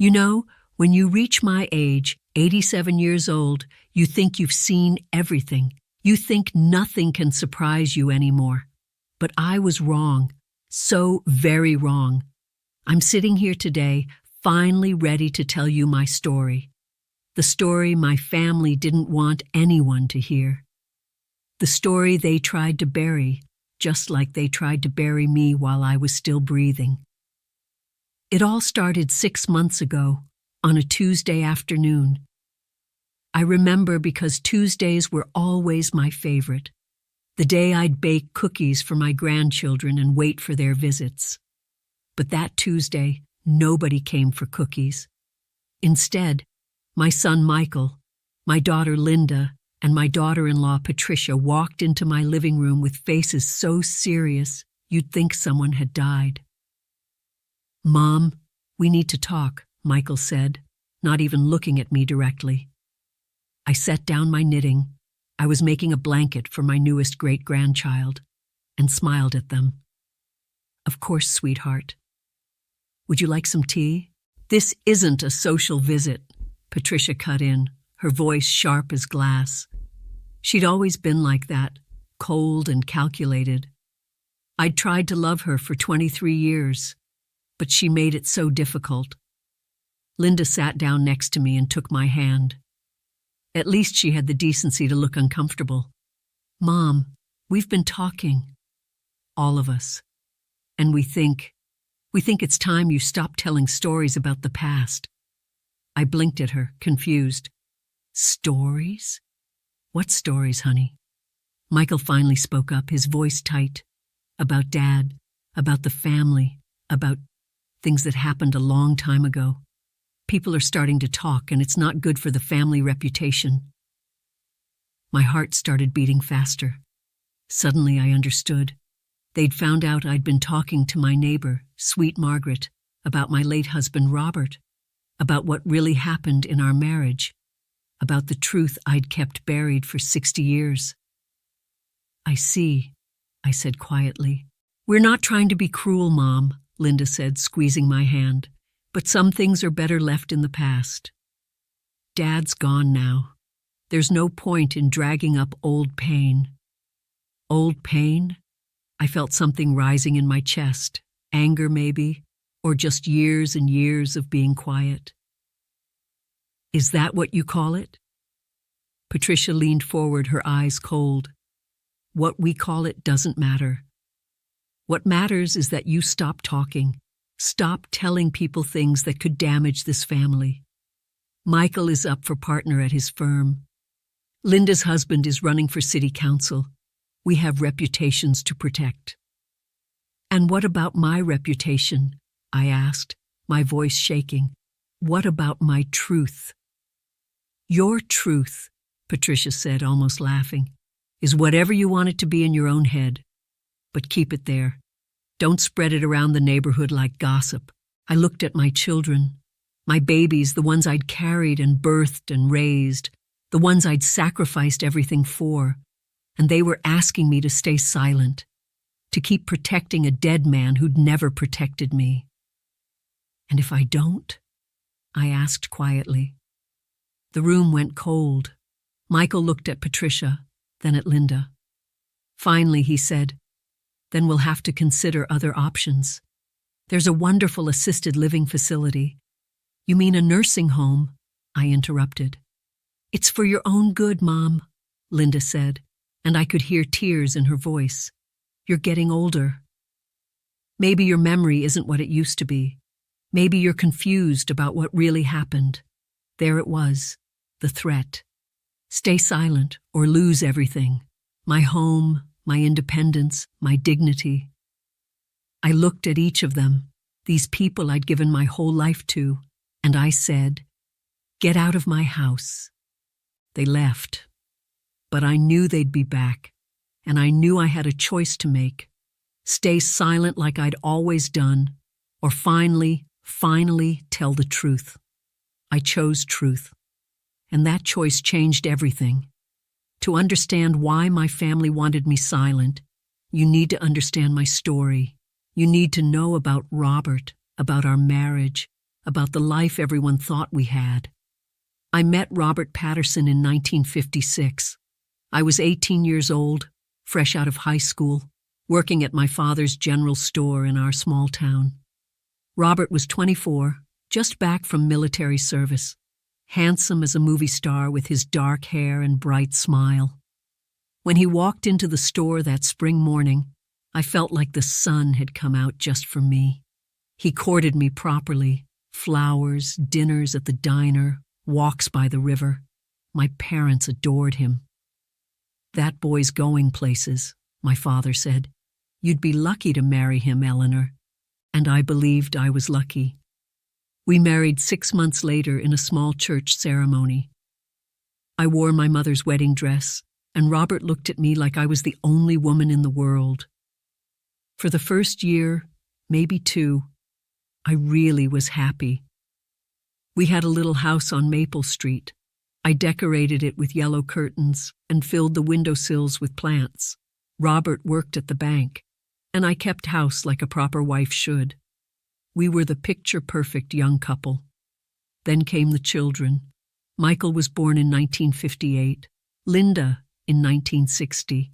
You know, when you reach my age, 87 years old, you think you've seen everything. You think nothing can surprise you anymore. But I was wrong, so very wrong. I'm sitting here today, finally ready to tell you my story. The story my family didn't want anyone to hear. The story they tried to bury, just like they tried to bury me while I was still breathing. It all started 6 months ago, on a Tuesday afternoon. I remember because Tuesdays were always my favorite, the day I'd bake cookies for my grandchildren and wait for their visits. But that Tuesday, nobody came for cookies. Instead, my son Michael, my daughter Linda, and my daughter-in-law Patricia walked into my living room with faces so serious you'd think someone had died. "Mom, we need to talk," Michael said, not even looking at me directly. I set down my knitting. I was making a blanket for my newest great-grandchild, and smiled at them. "Of course, sweetheart. Would you like some tea?" "This isn't a social visit," Patricia cut in, her voice sharp as glass. She'd always been like that, cold and calculated. I'd tried to love her for 23 years, but she made it so difficult. Linda sat down next to me and took my hand. At least she had the decency to look uncomfortable. "Mom, we've been talking. All of us. And we think it's time you stop telling stories about the past." I blinked at her, confused. "Stories? What stories, honey?" Michael finally spoke up, his voice tight. "About Dad, about the family, about things that happened a long time ago. People are starting to talk, and it's not good for the family reputation." My heart started beating faster. Suddenly I understood. They'd found out I'd been talking to my neighbor, Sweet Margaret, about my late husband Robert, about what really happened in our marriage, about the truth I'd kept buried for 60 years. "I see," I said quietly. "We're not trying to be cruel, Mom," Linda said, squeezing my hand. "But some things are better left in the past. Dad's gone now. There's no point in dragging up old pain." Old pain? I felt something rising in my chest. Anger, maybe, or just years and years of being quiet. "Is that what you call it?" Patricia leaned forward, her eyes cold. "What we call it doesn't matter. What matters is that you stop talking. Stop telling people things that could damage this family. Michael is up for partner at his firm. Linda's husband is running for city council. We have reputations to protect." "And what about my reputation?" I asked, my voice shaking. "What about my truth?" "Your truth," Patricia said, almost laughing, "is whatever you want it to be in your own head. But keep it there. Don't spread it around the neighborhood like gossip." I looked at my children, my babies, the ones I'd carried and birthed and raised, the ones I'd sacrificed everything for, and they were asking me to stay silent, to keep protecting a dead man who'd never protected me. "And if I don't?" I asked quietly. The room went cold. Michael looked at Patricia, then at Linda. Finally, he said, "Then we'll have to consider other options. There's a wonderful assisted living facility." "You mean a nursing home?" I interrupted. "It's for your own good, Mom," Linda said, and I could hear tears in her voice. "You're getting older. Maybe your memory isn't what it used to be. Maybe you're confused about what really happened." There it was, the threat. Stay silent or lose everything. My home, my independence, my dignity. I looked at each of them, these people I'd given my whole life to, and I said, "Get out of my house." They left. But I knew they'd be back, and I knew I had a choice to make. Stay silent like I'd always done, or finally tell the truth. I chose truth, and that choice changed everything. To understand why my family wanted me silent, you need to understand my story. You need to know about Robert, about our marriage, about the life everyone thought we had. I met Robert Patterson in 1956. I was 18 years old, fresh out of high school, working at my father's general store in our small town. Robert was 24, just back from military service, handsome as a movie star with his dark hair and bright smile. When he walked into the store that spring morning, I felt like the sun had come out just for me. He courted me properly: flowers, dinners at the diner, walks by the river. My parents adored him. "That boy's going places," my father said. "You'd be lucky to marry him, Eleanor." And I believed I was lucky. We married 6 months later in a small church ceremony. I wore my mother's wedding dress, and Robert looked at me like I was the only woman in the world. For the first year, maybe 2, I really was happy. We had a little house on Maple Street. I decorated it with yellow curtains and filled the windowsills with plants. Robert worked at the bank, and I kept house like a proper wife should. We were the picture-perfect young couple. Then came the children. Michael was born in 1958, Linda in 1960.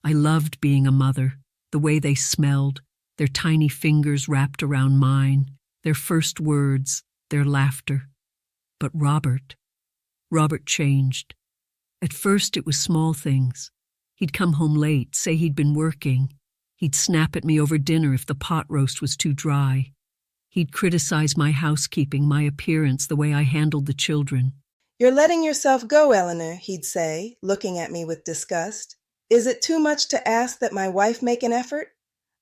I loved being a mother, the way they smelled, their tiny fingers wrapped around mine, their first words, their laughter. But Robert changed. At first it was small things. He'd come home late, say he'd been working. He'd snap at me over dinner if the pot roast was too dry. He'd criticize my housekeeping, my appearance, the way I handled the children. "You're letting yourself go, Eleanor," he'd say, looking at me with disgust. "Is it too much to ask that my wife make an effort?"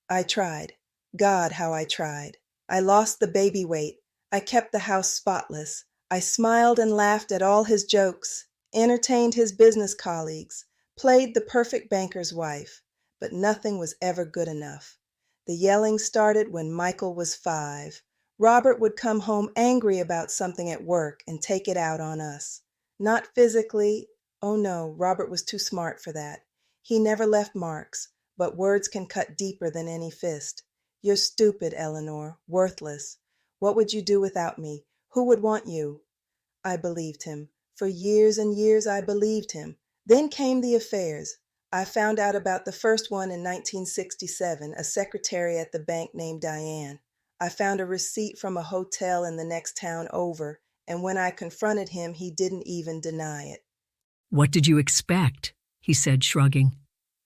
I tried. God, how I tried. I lost the baby weight. I kept the house spotless. I smiled and laughed at all his jokes, entertained his business colleagues, played the perfect banker's wife. But nothing was ever good enough. The yelling started when Michael was 5. Robert would come home angry about something at work and take it out on us. Not physically. Oh no, Robert was too smart for that. He never left marks, but words can cut deeper than any fist. "You're stupid, Eleanor, worthless. What would you do without me? Who would want you?" I believed him. For years and years I believed him. Then came the affairs. I found out about the first one in 1967, a secretary at the bank named Diane. I found a receipt from a hotel in the next town over, and when I confronted him, he didn't even deny it. "What did you expect?" he said, shrugging.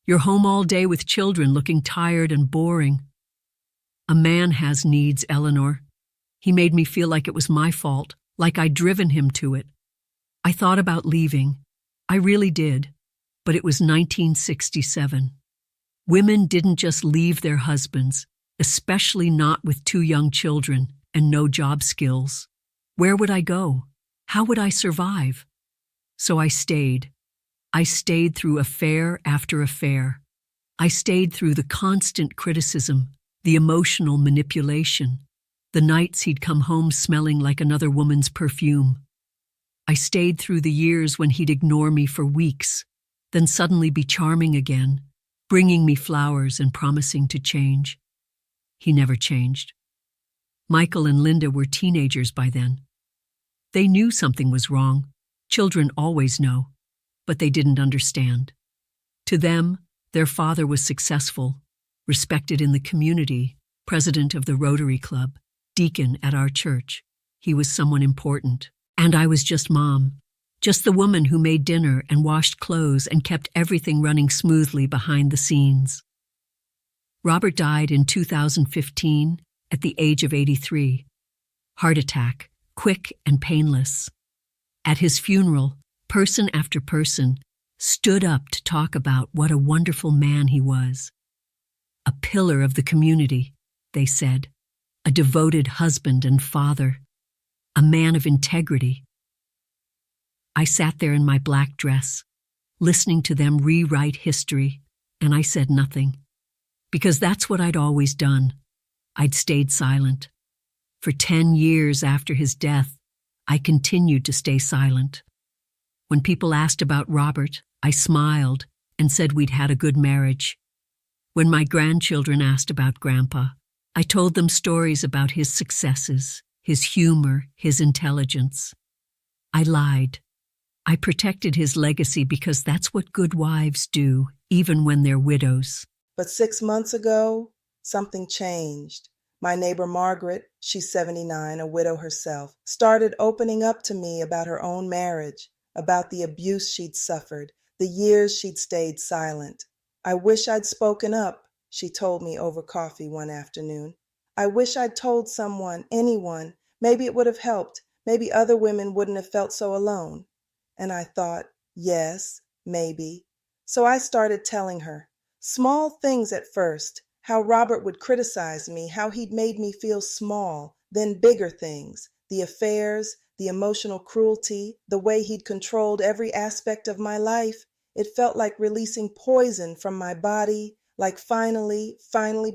"You're home all day with children, looking tired and boring." "A man has needs, Eleanor." He made me feel like it was my fault, like I'd driven him to it. I thought about leaving. I really did. But it was 1967. Women didn't just leave their husbands, especially not with 2 young children and no job skills. Where would I go? How would I survive? So I stayed. I stayed through affair after affair. I stayed through the constant criticism, the emotional manipulation, the nights he'd come home smelling like another woman's perfume. I stayed through the years when he'd ignore me for weeks, then suddenly be charming again, bringing me flowers and promising to change. He never changed. Michael and Linda were teenagers by then. They knew something was wrong. Children always know, but they didn't understand. To them, their father was successful, respected in the community, president of the Rotary Club, deacon at our church. He was someone important. And I was just mom. Just the woman who made dinner and washed clothes and kept everything running smoothly behind the scenes. Robert died in 2015 at the age of 83. Heart attack, quick and painless. At his funeral, person after person stood up to talk about what a wonderful man he was. A pillar of the community, they said. A devoted husband and father. A man of integrity. I sat there in my black dress, listening to them rewrite history, and I said nothing. Because that's what I'd always done. I'd stayed silent. For 10 years after his death, I continued to stay silent. When people asked about Robert, I smiled and said we'd had a good marriage. When my grandchildren asked about Grandpa, I told them stories about his successes, his humor, his intelligence. I lied. I protected his legacy because that's what good wives do, even when they're widows. But 6 months ago, something changed. My neighbor Margaret, she's 79, a widow herself, started opening up to me about her own marriage, about the abuse she'd suffered, the years she'd stayed silent. I wish I'd spoken up, she told me over coffee one afternoon. I wish I'd told someone, anyone. Maybe it would have helped. Maybe other women wouldn't have felt so alone. And I thought, yes, maybe. So I started telling her. Small things at first, how Robert would criticize me, how he'd made me feel small, then bigger things, the affairs, the emotional cruelty, the way he'd controlled every aspect of my life. It felt like releasing poison from my body, like finally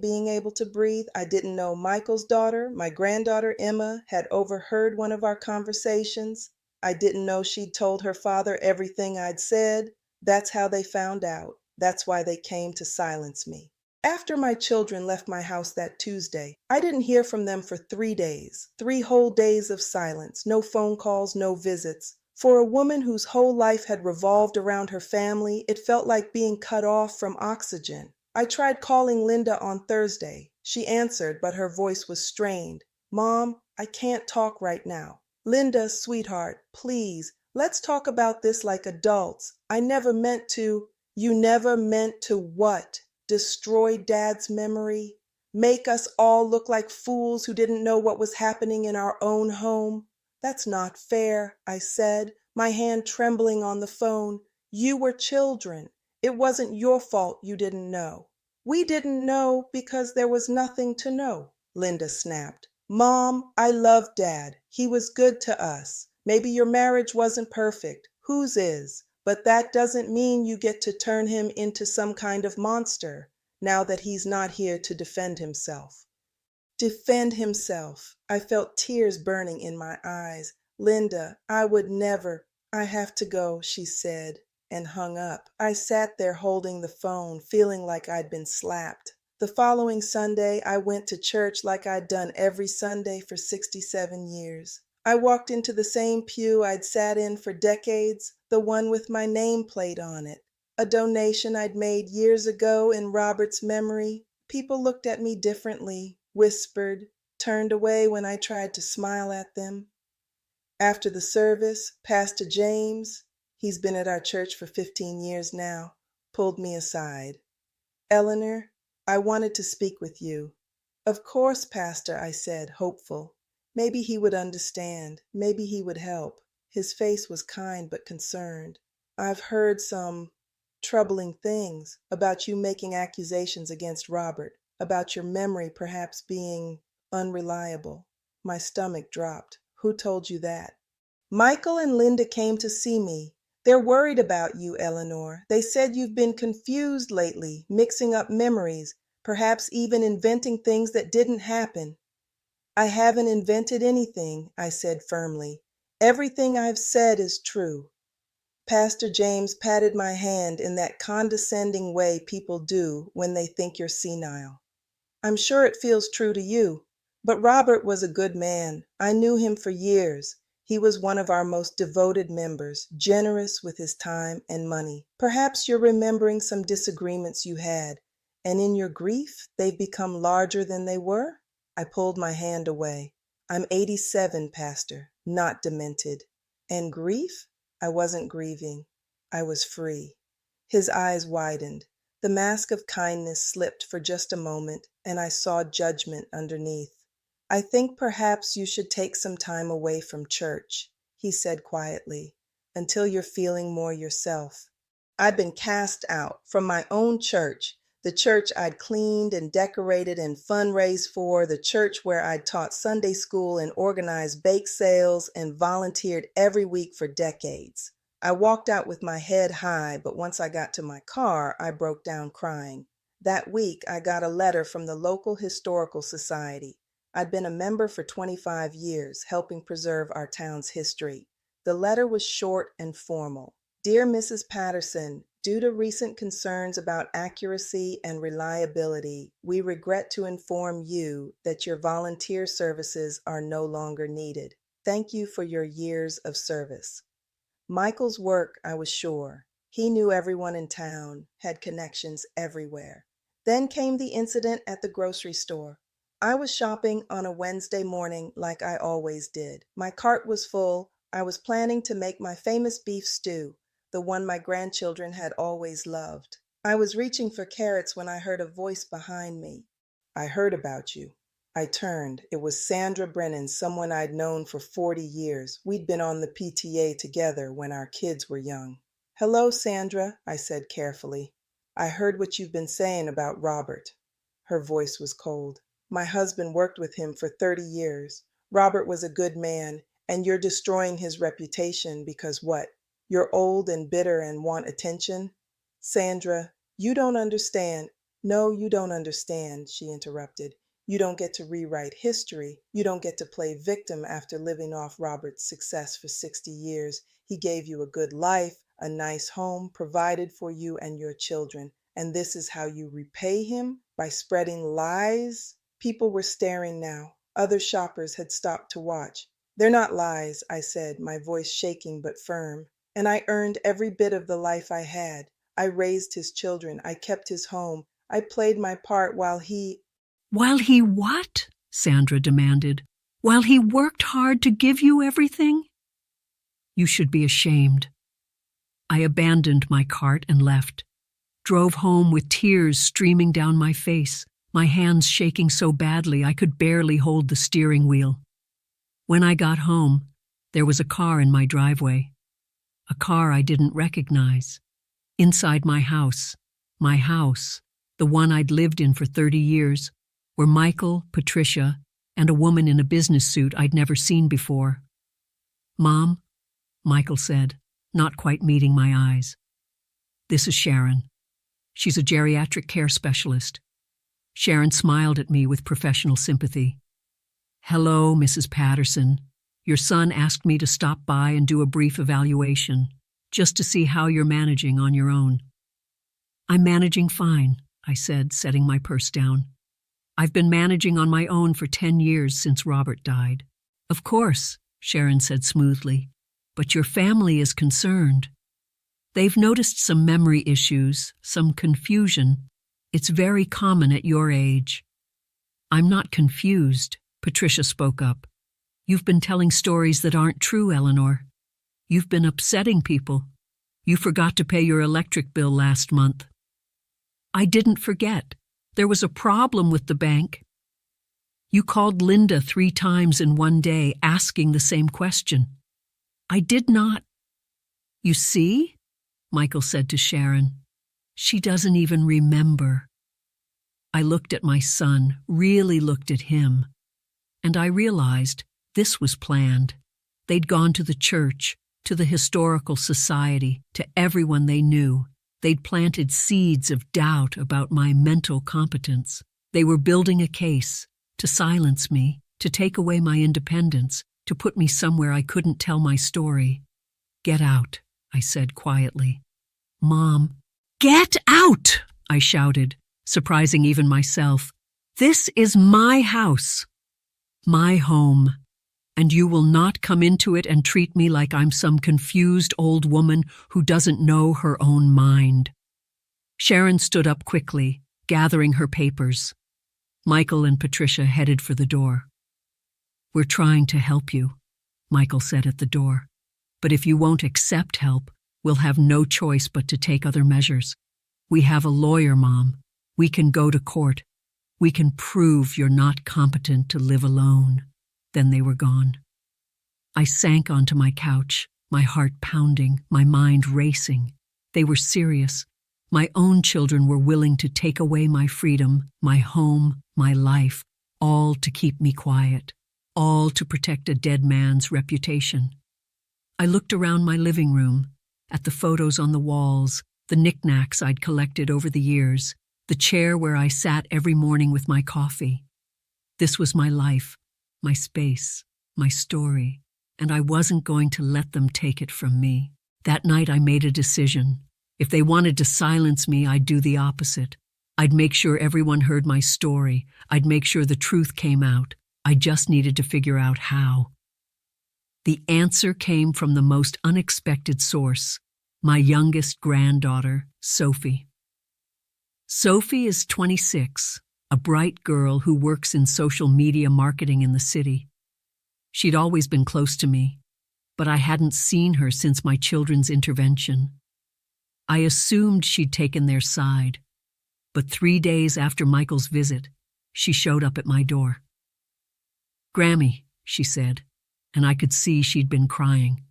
being able to breathe. I didn't know Michael's daughter, my granddaughter Emma, had overheard one of our conversations. I didn't know she'd told her father everything I'd said. That's how they found out. That's why they came to silence me. After my children left my house that Tuesday, I didn't hear from them for 3 days, 3 whole days of silence, no phone calls, no visits. For a woman whose whole life had revolved around her family, it felt like being cut off from oxygen. I tried calling Linda on Thursday. She answered, but her voice was strained. Mom, I can't talk right now. Linda, sweetheart, please, let's talk about this like adults. I never meant to. You never meant to what? Destroy Dad's memory? Make us all look like fools who didn't know what was happening in our own home? That's not fair, I said, my hand trembling on the phone. You were children. It wasn't your fault you didn't know. We didn't know because there was nothing to know, Linda snapped. Mom, I love Dad. He was good to us. Maybe your marriage wasn't perfect. Whose is? But that doesn't mean you get to turn him into some kind of monster now that he's not here to defend himself. Defend himself. I felt tears burning in my eyes. Linda, I would never. I have to go, she said, and hung up. I sat there holding the phone, feeling like I'd been slapped. The following Sunday, I went to church like I'd done every Sunday for 67 years. I walked into the same pew I'd sat in for decades, the one with my name plate on it, a donation I'd made years ago in Robert's memory. People looked at me differently, whispered, turned away when I tried to smile at them. After the service, Pastor James, he's been at our church for 15 years now, pulled me aside. Eleanor, I wanted to speak with you. Of course, Pastor, I said, hopeful. Maybe he would understand. Maybe he would help. His face was kind but concerned. I've heard some troubling things about you making accusations against Robert, about your memory perhaps being unreliable. My stomach dropped. Who told you that? Michael and Linda came to see me. They're worried about you, Eleanor. They said you've been confused lately, mixing up memories, perhaps even inventing things that didn't happen. I haven't invented anything, I said firmly. Everything I've said is true. Pastor James patted my hand in that condescending way people do when they think you're senile. I'm sure it feels true to you, but Robert was a good man. I knew him for years. He was one of our most devoted members, generous with his time and money. Perhaps you're remembering some disagreements you had, and in your grief, they've become larger than they were? I pulled my hand away. I'm 87, Pastor, not demented. And grief? I wasn't grieving. I was free. His eyes widened. The mask of kindness slipped for just a moment, and I saw judgment underneath. I think perhaps you should take some time away from church, he said quietly, until you're feeling more yourself. I'd been cast out from my own church, the church I'd cleaned and decorated and fundraised for, the church where I'd taught Sunday school and organized bake sales and volunteered every week for decades. I walked out with my head high, but once I got to my car, I broke down crying. That week, I got a letter from the local historical society. I'd been a member for 25 years, helping preserve our town's history. The letter was short and formal. Dear Mrs. Patterson, Due to recent concerns about accuracy and reliability, we regret to inform you that your volunteer services are no longer needed. Thank you for your years of service. Michael's work, I was sure. He knew everyone in town, had connections everywhere. Then came the incident at the grocery store. I was shopping on a Wednesday morning like I always did. My cart was full. I was planning to make my famous beef stew, the one my grandchildren had always loved. I was reaching for carrots when I heard a voice behind me. I heard about you. I turned. It was Sandra Brennan, someone I'd known for 40 years. We'd been on the PTA together when our kids were young. Hello, Sandra, I said carefully. I heard what you've been saying about Robert. Her voice was cold. My husband worked with him for 30 years. Robert was a good man, and you're destroying his reputation because what? You're old and bitter and want attention? Sandra, you don't understand. No, you don't understand, she interrupted. You don't get to rewrite history. You don't get to play victim after living off Robert's success for 60 years. He gave you a good life, a nice home, provided for you and your children. And this is how you repay him? By spreading lies? People were staring now. Other shoppers had stopped to watch. They're not lies, I said, my voice shaking but firm. And I earned every bit of the life I had. I raised his children. I kept his home. I played my part while he... While he what? Sandra demanded. While he worked hard to give you everything? You should be ashamed. I abandoned my cart and left. Drove home with tears streaming down my face, my hands shaking so badly I could barely hold the steering wheel. When I got home, there was a car in my driveway. A car I didn't recognize. Inside my house, the one I'd lived in for 30 years, were Michael, Patricia, and a woman in a business suit I'd never seen before. Mom, Michael said, not quite meeting my eyes. This is Sharon. She's a geriatric care specialist. Sharon smiled at me with professional sympathy. Hello, Mrs. Patterson. Your son asked me to stop by and do a brief evaluation, just to see how you're managing on your own. I'm managing fine, I said, setting my purse down. I've been managing on my own for 10 years since Robert died. Of course, Sharon said smoothly, but your family is concerned. They've noticed some memory issues, some confusion. It's very common at your age. I'm not confused, Patricia spoke up. You've been telling stories that aren't true, Eleanor. You've been upsetting people. You forgot to pay your electric bill last month. I didn't forget. There was a problem with the bank. You called Linda 3 times in one day asking the same question. I did not. You see? Michael said to Sharon. She doesn't even remember. I looked at my son, really looked at him, and I realized this was planned. They'd gone to the church, to the historical society, to everyone they knew. They'd planted seeds of doubt about my mental competence. They were building a case to silence me, to take away my independence, to put me somewhere I couldn't tell my story. Get out, I said quietly. Mom, get out, I shouted, surprising even myself. This is my house, my home, and you will not come into it and treat me like I'm some confused old woman who doesn't know her own mind. Sharon stood up quickly, gathering her papers. Michael and Patricia headed for the door. We're trying to help you, Michael said at the door. But if you won't accept help, we'll have no choice but to take other measures. We have a lawyer, Mom. We can go to court. We can prove you're not competent to live alone. Then they were gone. I sank onto my couch, my heart pounding, my mind racing. They were serious. My own children were willing to take away my freedom, my home, my life, all to keep me quiet, all to protect a dead man's reputation. I looked around my living room, at the photos on the walls, the knickknacks I'd collected over the years, the chair where I sat every morning with my coffee. This was my life, my space, my story, and I wasn't going to let them take it from me. That night I made a decision. If they wanted to silence me, I'd do the opposite. I'd make sure everyone heard my story. I'd make sure the truth came out. I just needed to figure out how. The answer came from the most unexpected source, my youngest granddaughter, Sophie. Sophie is 26, a bright girl who works in social media marketing in the city. She'd always been close to me, but I hadn't seen her since my children's intervention. I assumed she'd taken their side, but 3 days after Michael's visit, she showed up at my door. "Grammy," she said, and I could see she'd been crying.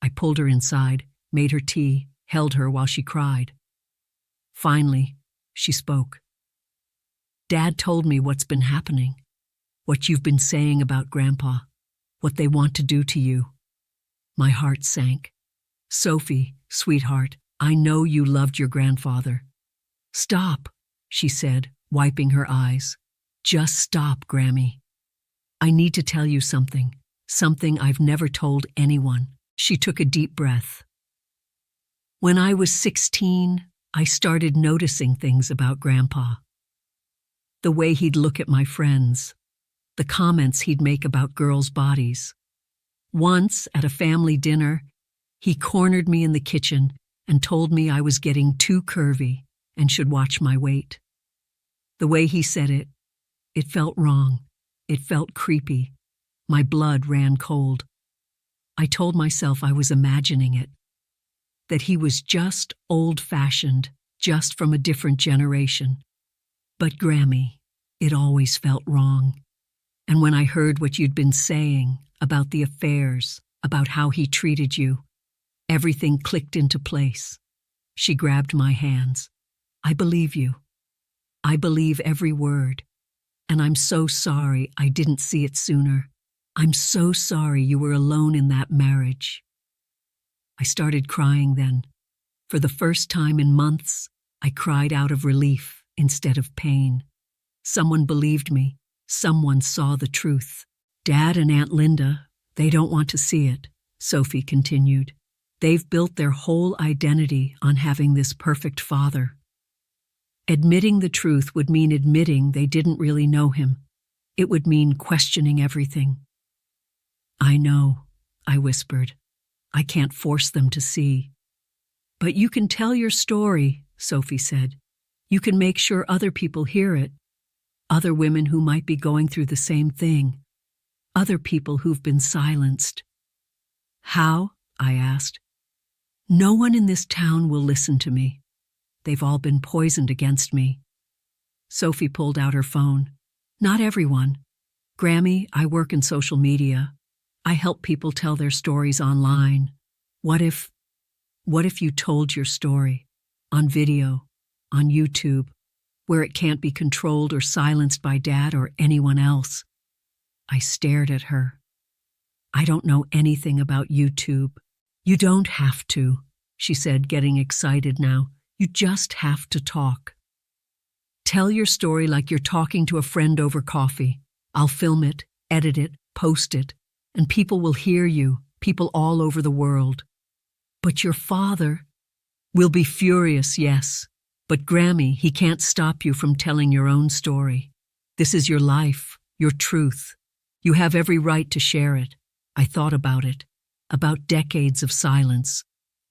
I pulled her inside, made her tea, held her while she cried. Finally, she spoke. "Dad told me what's been happening, what you've been saying about Grandpa, what they want to do to you." My heart sank. "Sophie, sweetheart, I know you loved your grandfather." "Stop," she said, wiping her eyes. "Just stop, Grammy. I need to tell you something I've never told anyone." She took a deep breath. "When I was 16, I started noticing things about Grandpa. The way he'd look at my friends, the comments he'd make about girls' bodies. Once, at a family dinner, he cornered me in the kitchen and told me I was getting too curvy and should watch my weight. The way he said it, it felt wrong. It felt creepy. My blood ran cold. I told myself I was imagining it, that he was just old-fashioned, just from a different generation. But Grammy, it always felt wrong. And when I heard what you'd been saying about the affairs, about how he treated you, everything clicked into place." She grabbed my hands. "I believe you. I believe every word. And I'm so sorry I didn't see it sooner. I'm so sorry you were alone in that marriage." I started crying then. For the first time in months, I cried out of relief instead of pain. Someone believed me. Someone saw the truth. "Dad and Aunt Linda, they don't want to see it," Sophie continued. "They've built their whole identity on having this perfect father. Admitting the truth would mean admitting they didn't really know him. It would mean questioning everything." "I know," I whispered. "I can't force them to see." "But you can tell your story," Sophie said. "You can make sure other people hear it. Other women who might be going through the same thing. Other people who've been silenced." "How?" I asked. "No one in this town will listen to me. They've all been poisoned against me." Sophie pulled out her phone. "Not everyone. Grammy, I work in social media. I help people tell their stories online. What if you told your story on video, on YouTube, where it can't be controlled or silenced by Dad or anyone else?" I stared at her. "I don't know anything about YouTube." "You don't have to," she said, getting excited now. "You just have to talk. Tell your story like you're talking to a friend over coffee. I'll film it, edit it, post it, and people will hear you, people all over the world. But your father will be furious, yes. But Grammy, he can't stop you from telling your own story. This is your life, your truth. You have every right to share it." I thought about it, about decades of silence,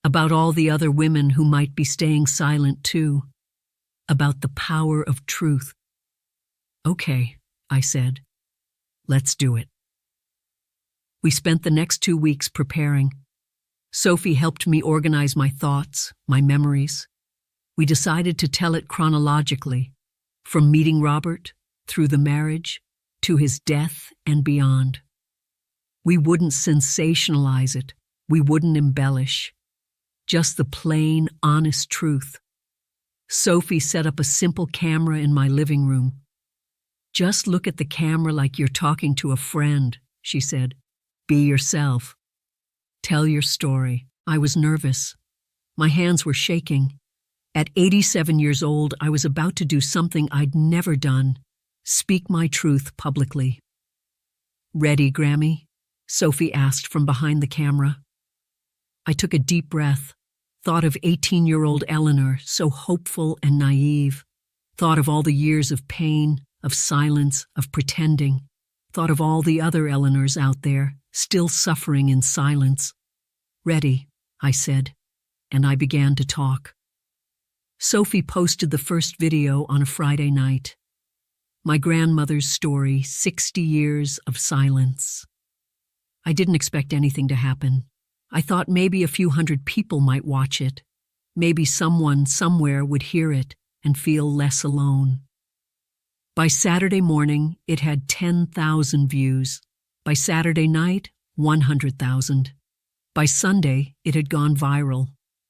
about all the other women who might be staying silent too, about the power of truth. "Okay," I said. "Let's do it." We spent the next 2 weeks preparing. Sophie helped me organize my thoughts, my memories. We decided to tell it chronologically, from meeting Robert, through the marriage, to his death and beyond. We wouldn't sensationalize it. We wouldn't embellish. Just the plain, honest truth. Sophie set up a simple camera in my living room. "Just look at the camera like you're talking to a friend," she said. "Be yourself. Tell your story." I was nervous. My hands were shaking. At 87 years old, I was about to do something I'd never done. Speak my truth publicly. "Ready, Grammy?" Sophie asked from behind the camera. I took a deep breath. Thought of 18-year-old Eleanor, so hopeful and naive. Thought of all the years of pain, of silence, of pretending. Thought of all the other Eleanors out there, still suffering in silence. "Ready," I said, and I began to talk. Sophie posted the first video on a Friday night. My grandmother's story, 60 years of silence. I didn't expect anything to happen. I thought maybe a few hundred people might watch it. Maybe someone somewhere would hear it and feel less alone. By Saturday morning, it had 10,000 views. By Saturday night, 100,000. By Sunday, it had gone viral.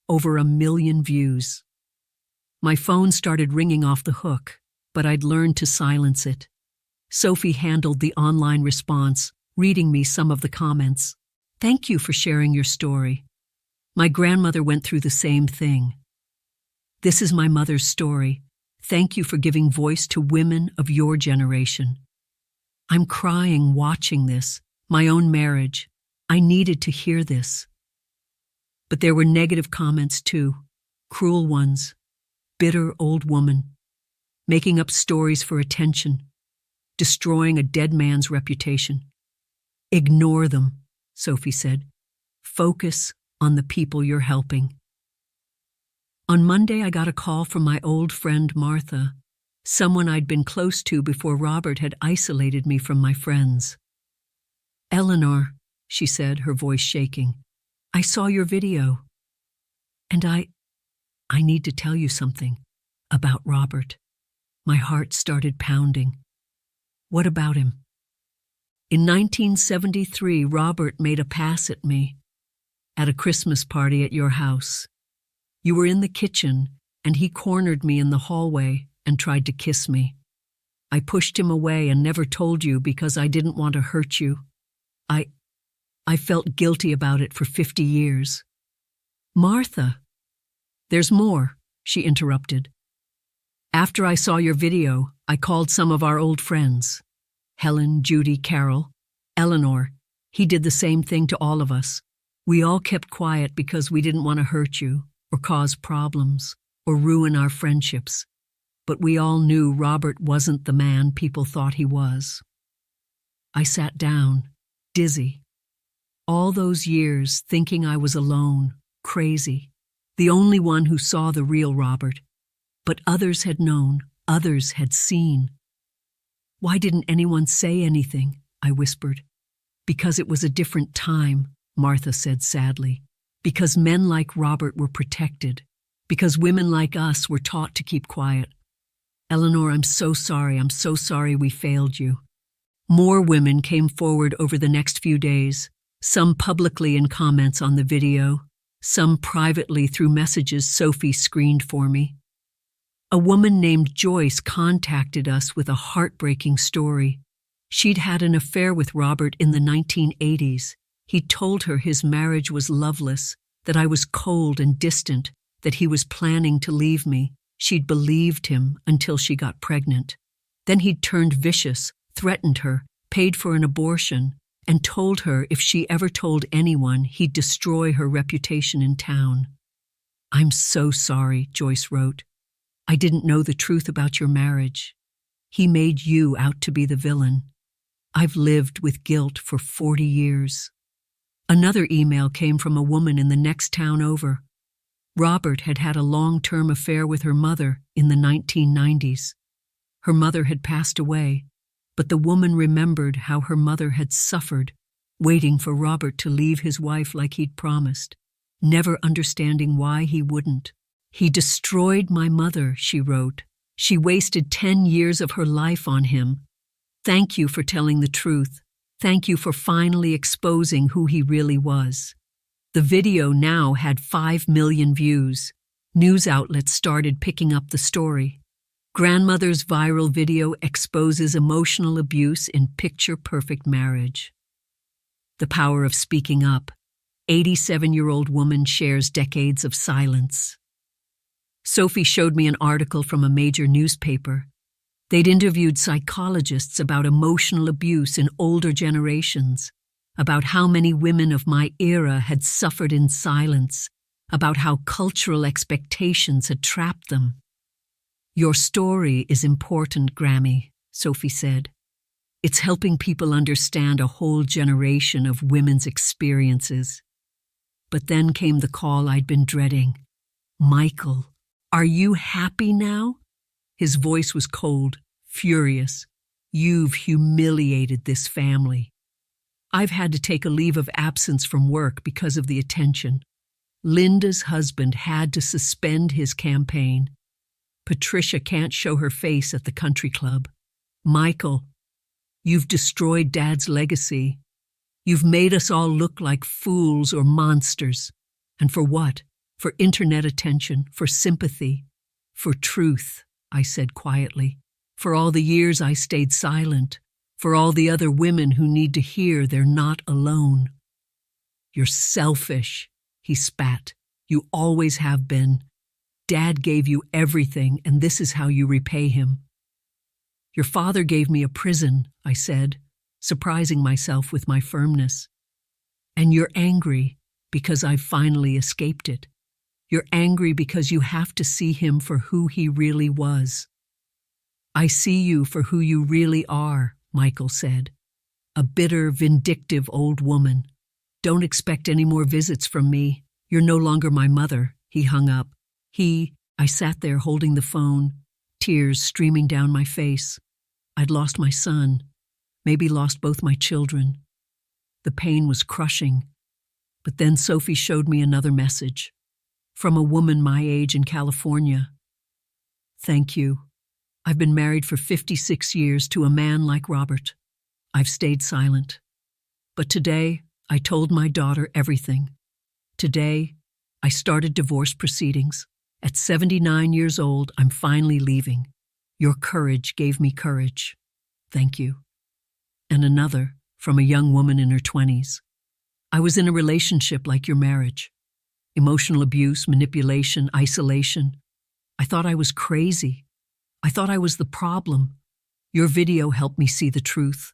Over 1 million views. My phone started ringing off the hook, but I'd learned to silence it. Sophie handled the online response, reading me some of the comments. "Thank you for sharing your story. My grandmother went through the same thing. This is my mother's story. Thank you for giving voice to women of your generation. I'm crying watching this, my own marriage. I needed to hear this." But there were negative comments too, cruel ones. Bitter old woman, making up stories for attention, destroying a dead man's reputation. "Ignore them," Sophie said. "Focus on the people you're helping." On Monday, I got a call from my old friend Martha, someone I'd been close to before Robert had isolated me from my friends. "Eleanor," she said, her voice shaking, "I saw your video. And I need to tell you something about Robert." My heart started pounding. "What about him?" "In 1973, Robert made a pass at me at a Christmas party at your house. You were in the kitchen, and he cornered me in the hallway and tried to kiss me. I pushed him away and never told you because I didn't want to hurt you. I felt guilty about it for 50 years. "Martha." "There's more," she interrupted. "After I saw your video, I called some of our old friends. Helen, Judy, Carol, Eleanor. He did the same thing to all of us. We all kept quiet because we didn't want to hurt you, or cause problems, or ruin our friendships. But we all knew Robert wasn't the man people thought he was." I sat down, dizzy. All those years thinking I was alone, crazy, the only one who saw the real Robert. But others had known, others had seen. "Why didn't anyone say anything?" I whispered. "Because it was a different time," Martha said sadly. "Because men like Robert were protected. Because women like us were taught to keep quiet. Eleanor, I'm so sorry we failed you." More women came forward over the next few days, some publicly in comments on the video, some privately through messages Sophie screened for me. A woman named Joyce contacted us with a heartbreaking story. She'd had an affair with Robert in the 1980s. He told her his marriage was loveless, that I was cold and distant, that he was planning to leave me. She'd believed him until she got pregnant. Then he'd turned vicious, threatened her, paid for an abortion, and told her if she ever told anyone, he'd destroy her reputation in town. "I'm so sorry," Joyce wrote. "I didn't know the truth about your marriage. He made you out to be the villain. I've lived with guilt for 40 years. Another email came from a woman in the next town over. Robert had had a long-term affair with her mother in the 1990s. Her mother had passed away, but the woman remembered how her mother had suffered, waiting for Robert to leave his wife like he'd promised, never understanding why he wouldn't. "He destroyed my mother," she wrote. "She wasted 10 years of her life on him. Thank you for telling the truth. Thank you for finally exposing who he really was." The video now had 5 million views. News outlets started picking up the story. Grandmother's viral video exposes emotional abuse in picture-perfect marriage. The power of speaking up. 87-year-old woman shares decades of silence. Sophie showed me an article from a major newspaper. They'd interviewed psychologists about emotional abuse in older generations, about how many women of my era had suffered in silence, about how cultural expectations had trapped them. "Your story is important, Grammy," Sophie said. "It's helping people understand a whole generation of women's experiences." But then came the call I'd been dreading. "Michael, are you happy now?" His voice was cold, furious. "You've humiliated this family. I've had to take a leave of absence from work because of the attention. Linda's husband had to suspend his campaign. Patricia can't show her face at the country club. Michael, you've destroyed Dad's legacy. You've made us all look like fools or monsters. And for what? For internet attention, for sympathy, for truth," I said quietly. "For all the years I stayed silent, for all the other women who need to hear they're not alone." "You're selfish," he spat. "You always have been. Dad gave you everything, and this is how you repay him." "Your father gave me a prison," I said, surprising myself with my firmness. "And you're angry because I've finally escaped it. You're angry because you have to see him for who he really was." "I see you for who you really are," Michael said. "A bitter, vindictive old woman. Don't expect any more visits from me. You're no longer my mother." He hung up. I sat there holding the phone, tears streaming down my face. I'd lost my son, maybe lost both my children. The pain was crushing. But then Sophie showed me another message. From a woman my age in California. "Thank you. I've been married for 56 years to a man like Robert. I've stayed silent. But today, I told my daughter everything. Today, I started divorce proceedings. At 79 years old, I'm finally leaving. Your courage gave me courage. Thank you." And another, from a young woman in her 20s. "I was in a relationship like your marriage. Emotional abuse, manipulation, isolation. I thought I was crazy. I thought I was the problem. Your video helped me see the truth.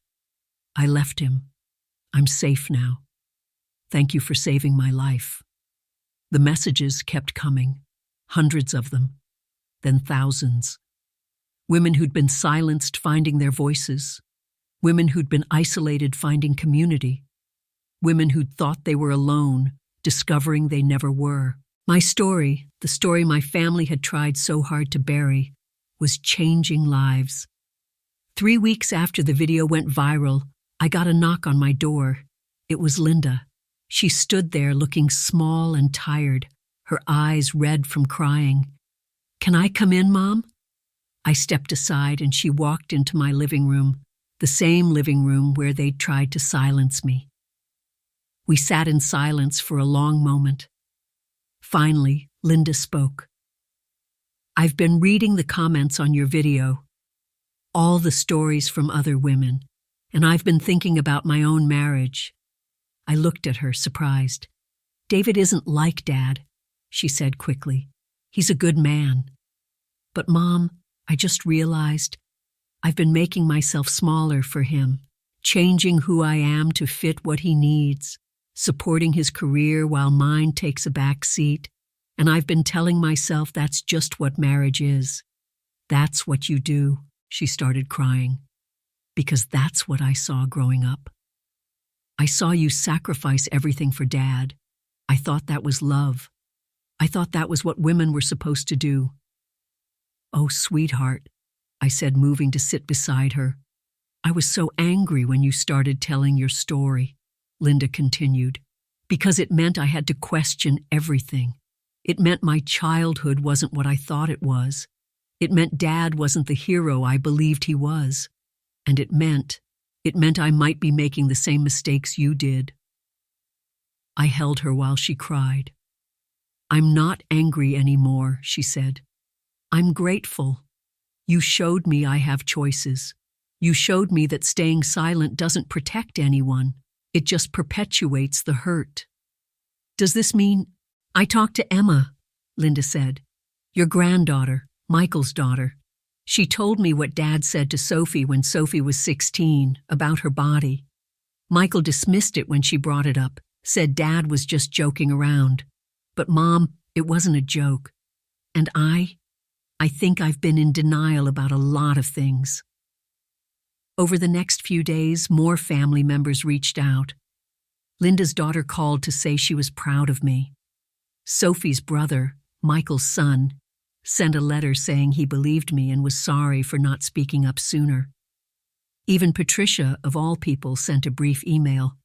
I left him. I'm safe now. Thank you for saving my life." The messages kept coming, hundreds of them, then thousands. Women who'd been silenced finding their voices. Women who'd been isolated finding community. Women who'd thought they were alone, discovering they never were. My story, the story my family had tried so hard to bury, was changing lives. 3 weeks after the video went viral, I got a knock on my door. It was Linda. She stood there looking small and tired, her eyes red from crying. "Can I come in, Mom?" I stepped aside and she walked into my living room, the same living room where they'd tried to silence me. We sat in silence for a long moment. Finally, Linda spoke. "I've been reading the comments on your video, all the stories from other women, and I've been thinking about my own marriage." I looked at her, surprised. "David isn't like Dad," she said quickly. "He's a good man." "But Mom, I just realized I've been making myself smaller for him, changing who I am to fit what he needs, supporting his career while mine takes a back seat, and I've been telling myself that's just what marriage is. That's what you do," she started crying, "because that's what I saw growing up. I saw you sacrifice everything for Dad. I thought that was love. I thought that was what women were supposed to do." "Oh, sweetheart," I said, moving to sit beside her. "I was so angry when you started telling your story," Linda continued, "because it meant I had to question everything. It meant my childhood wasn't what I thought it was. It meant Dad wasn't the hero I believed he was. And it meant I might be making the same mistakes you did." I held her while she cried. "I'm not angry anymore," she said. "I'm grateful. You showed me I have choices. You showed me that staying silent doesn't protect anyone. It just perpetuates the hurt." "Does this mean—" "I talked to Emma," Linda said. "Your granddaughter, Michael's daughter. She told me what Dad said to Sophie when Sophie was 16, about her body. Michael dismissed it when she brought it up, said Dad was just joking around. But Mom, it wasn't a joke. And I think I've been in denial about a lot of things. Over the next few days, more family members reached out. Linda's daughter called to say she was proud of me. Sophie's brother, Michael's son, sent a letter saying he believed me and was sorry for not speaking up sooner. Even Patricia, of all people, sent a brief email.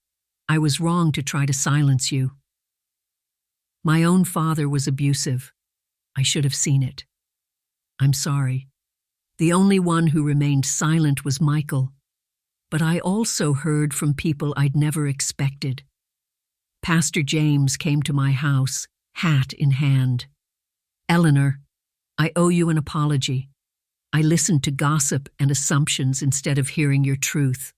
I was wrong to try to silence you. My own father was abusive. I should have seen it. I'm sorry. The only one who remained silent was Michael. But I also heard from people I'd never expected. Pastor James came to my house, hat in hand. Eleanor, I owe you an apology. I listened to gossip and assumptions instead of hearing your truth.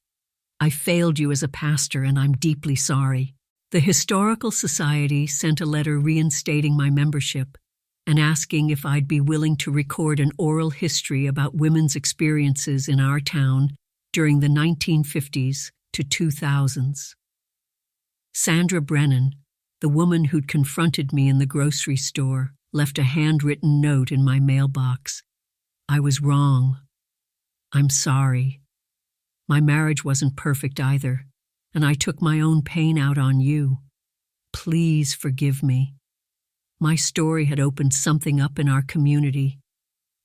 I failed you as a pastor, and I'm deeply sorry. The Historical Society sent a letter reinstating my membership and asking if I'd be willing to record an oral history about women's experiences in our town during the 1950s to 2000s. Sandra Brennan, the woman who'd confronted me in the grocery store, left a handwritten note in my mailbox. I was wrong. I'm sorry. My marriage wasn't perfect either, and I took my own pain out on you. Please forgive me. My story had opened something up in our community.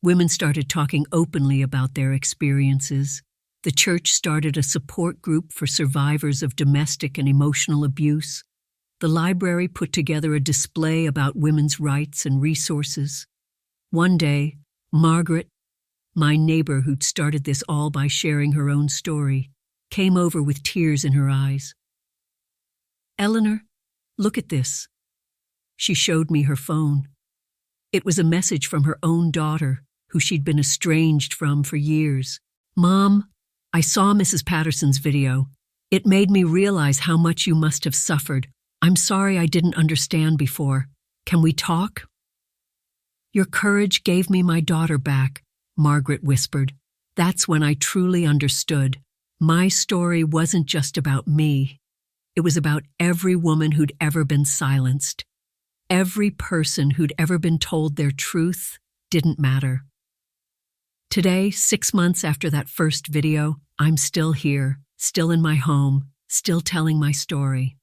Women started talking openly about their experiences. The church started a support group for survivors of domestic and emotional abuse. The library put together a display about women's rights and resources. One day, Margaret, my neighbor who'd started this all by sharing her own story, came over with tears in her eyes. Eleanor, look at this. She showed me her phone. It was a message from her own daughter, who she'd been estranged from for years. Mom, I saw Mrs. Patterson's video. It made me realize how much you must have suffered. I'm sorry I didn't understand before. Can we talk? Your courage gave me my daughter back, Margaret whispered. That's when I truly understood. My story wasn't just about me. It was about every woman who'd ever been silenced. Every person who'd ever been told their truth didn't matter. Today, 6 months after that first video, I'm still here, still in my home, still telling my story.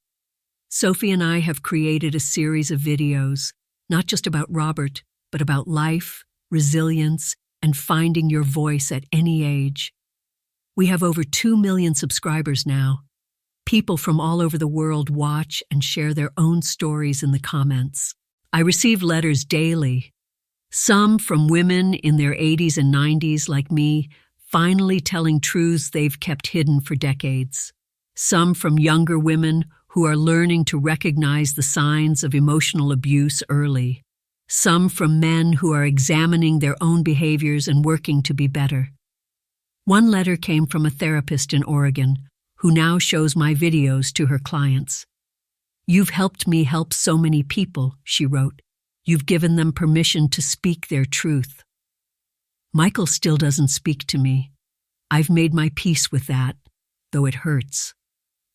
Sophie and I have created a series of videos, not just about Robert, but about life, resilience, and finding your voice at any age. We have over 2 million subscribers now. People from all over the world watch and share their own stories in the comments. I receive letters daily, some from women in their 80s and 90s like me, finally telling truths they've kept hidden for decades. Some from younger women who are learning to recognize the signs of emotional abuse early. Some from men who are examining their own behaviors and working to be better. One letter came from a therapist in Oregon who now shows my videos to her clients. You've helped me help so many people, she wrote. You've given them permission to speak their truth. Michael still doesn't speak to me. I've made my peace with that, though it hurts.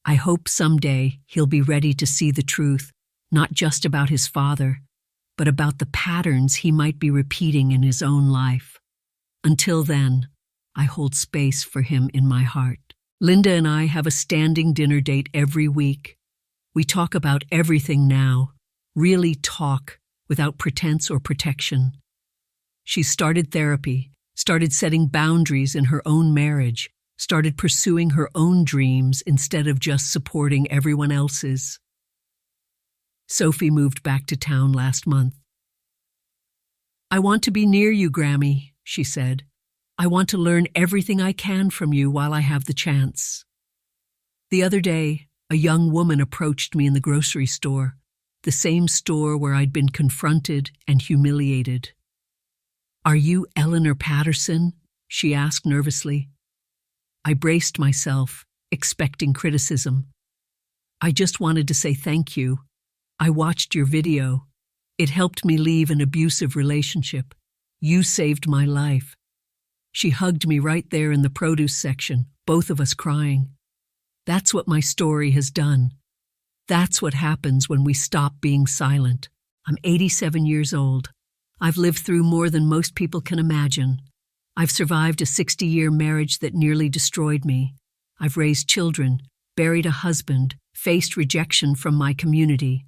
I hope someday he'll be ready to see the truth, not just about his father, but about the patterns he might be repeating in his own life. Until then, I hold space for him in my heart. Linda and I have a standing dinner date every week. We talk about everything now, really talk, without pretense or protection. She started therapy, started setting boundaries in her own marriage, started pursuing her own dreams instead of just supporting everyone else's. Sophie moved back to town last month. I want to be near you, Grammy, she said. I want to learn everything I can from you while I have the chance. The other day, a young woman approached me in the grocery store, the same store where I'd been confronted and humiliated. Are you Eleanor Patterson? She asked nervously. I braced myself, expecting criticism. I just wanted to say thank you. I watched your video. It helped me leave an abusive relationship. You saved my life. She hugged me right there in the produce section, both of us crying. That's what my story has done. That's what happens when we stop being silent. I'm 87 years old. I've lived through more than most people can imagine. I've survived a 60-year marriage that nearly destroyed me. I've raised children, buried a husband, faced rejection from my community.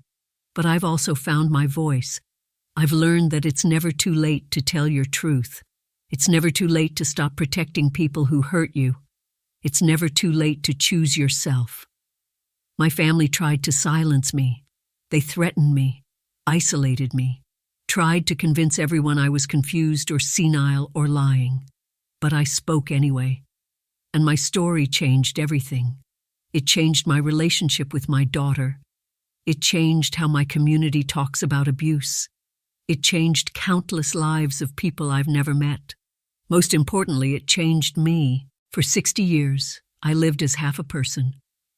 But I've also found my voice. I've learned that it's never too late to tell your truth. It's never too late to stop protecting people who hurt you. It's never too late to choose yourself. My family tried to silence me. They threatened me, isolated me, tried to convince everyone I was confused or senile or lying. But I spoke anyway. And my story changed everything. It changed my relationship with my daughter. It changed how my community talks about abuse. It changed countless lives of people I've never met. Most importantly, it changed me. For 60 years, I lived as half a person.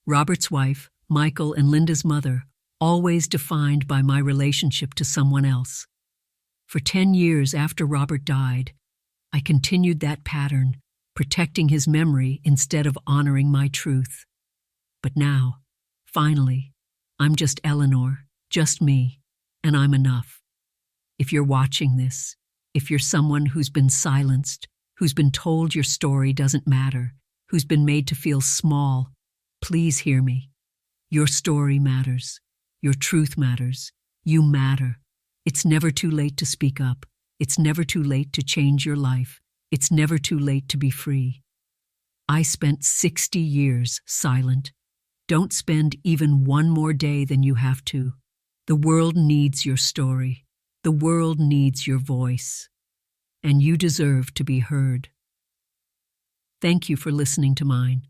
Robert's wife, Michael, and Linda's mother, always defined by my relationship to someone else. For 10 years after Robert died, I continued that pattern, protecting his memory instead of honoring my truth. But now, finally, I'm just Eleanor, just me, and I'm enough. If you're watching this, if you're someone who's been silenced, who's been told your story doesn't matter, who's been made to feel small, please hear me. Your story matters. Your truth matters. You matter. It's never too late to speak up. It's never too late to change your life. It's never too late to be free. I spent 60 years silent. Don't spend even one more day than you have to. The world needs your story. The world needs your voice. And you deserve to be heard. Thank you for listening to mine.